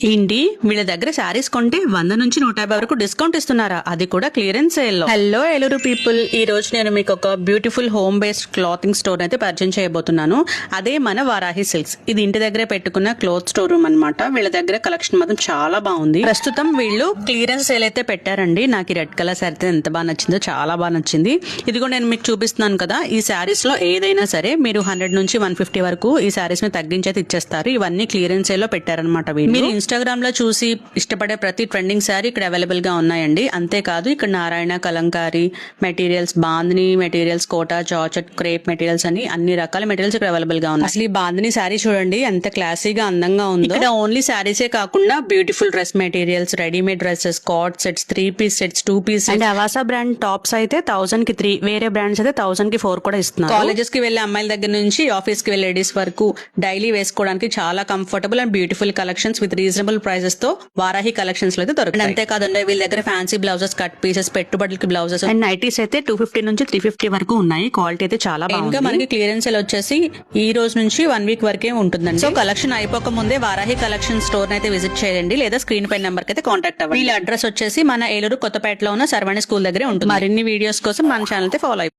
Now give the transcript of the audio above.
ఏంటి వీళ్ళ దగ్గర శారీస్ కొంటే 100 నుంచి 150 వరకు డిస్కౌంట్ ఇస్తున్నారా? అది కూడా క్లియరెన్స్ సేల్ లో. హలో ఏలూరు పీపుల్, ఈ రోజు నేను మీకు ఒక beautiful home based clothing store అయితే పరిచయం చేయబోతున్నాను. అదే మన వారాహి సిల్క్స్. ఇది ఇంటి దగ్గరే పెట్టుకున్న క్లోత్ స్టోర్ రూమ్ అనమాట. వీళ్ళ దగ్గర కలెక్షన్ మాత్రం చాలా బాగుంది. ప్రస్తుతం వీళ్ళు క్లియరెన్స్ సేల్ అయితే పెట్టారండి. నాకు ఈ రెడ్ కలర్ శారీ అయితే ఎంత బాగా నచ్చిందో, చాలా బాగా నచ్చింది. ఇదిగో నేను మీకు చూపిస్తున్నాను కదా, ఈ శారీస్ లో ఏదైనా సరే మీరు 100 నుంచి 150 వరకు ఈ శారీస్ ని తగ్గించి అయితే ఇచ్చేస్తారు. ఇవన్నీ క్లియరెన్స్ సేల్ లో పెట్టారనమాట. మీరు ఇన్స్టాగ్రామ్ లో చూసి ఇష్టపడే ప్రతి ట్రెండింగ్ శారీ ఇక్కడ అవైలబుల్ గా ఉన్నాయండి. అంతేకాదు ఇక్కడ Narayana Kalamkari materials, Bandhani materials, Kota georgette, crepe materials అని అన్ని రకాల మెటీరియల్స్ ఇక్కడ అవైలబుల్ గా ఉన్నాయి. అసలు ఈ బాందిని శారీ చూడండి ఎంత క్లాసీగా అందంగా ఉందో. ఇక్కడ ఓన్లీ శారీసే కాకుండా beautiful dress materials, readymade dresses, coord sets, 3 piece sets, 2 piece and Avaasa brand tops అయితే 1000 కి 3, వేరే బ్రాండ్స్ అయితే 1000 కి 4 కూడా ఇస్తున్నారు. కాలేజెస్ కి వెళ్లే అమ్మాయిల దగ్గర నుంచి ఆఫీస్ కి వెళ్లే లేడీస్ వరకు డైలీ వేసుకోవడానికి చాలా comfortable and beautiful collections with reasonable prices తో వారాహి కలెక్షన్స్ లో అయితే దొరుకుతాయి. అంతేకాదండి వీళ్ళ దగ్గర ఫ్యాన్సీ బ్లౌజెస్, కట్ పీసెస్, పెట్టుబడులకి బ్లౌజెస్ అండ్ నైటీస్ అయితే 250 నుంచి 350 వరకు ఉన్నాయి. క్వాలిటీ అయితే చాలా బాగుంది. ఇంకా మనకి క్లియరెన్స్ సేల్ వచ్చేసి ఈ రోజు నుంచి 1 వీక్ వరకే ఉంటుందండి. సో కలెక్షన్ అయిపోక ముందే వారాహి కలెక్షన్ స్టోర్ అయితే విజిట్ చేయండి, లేదా స్క్రీన్ పై నెంబర్ కి అయితే కాంటాక్ట్ అవ్వండి. వీళ్ళ అడ్రస్ వచ్చేసి మన ఏలూరు కొత్తపేటలో ఉన్న సర్వాణి స్కూల్ దగ్గరే ఉంటుంది. మరిన్ని వీడియోస్ కోసం మన ఛానల్ అయితే ఫాలో అయిపోండి.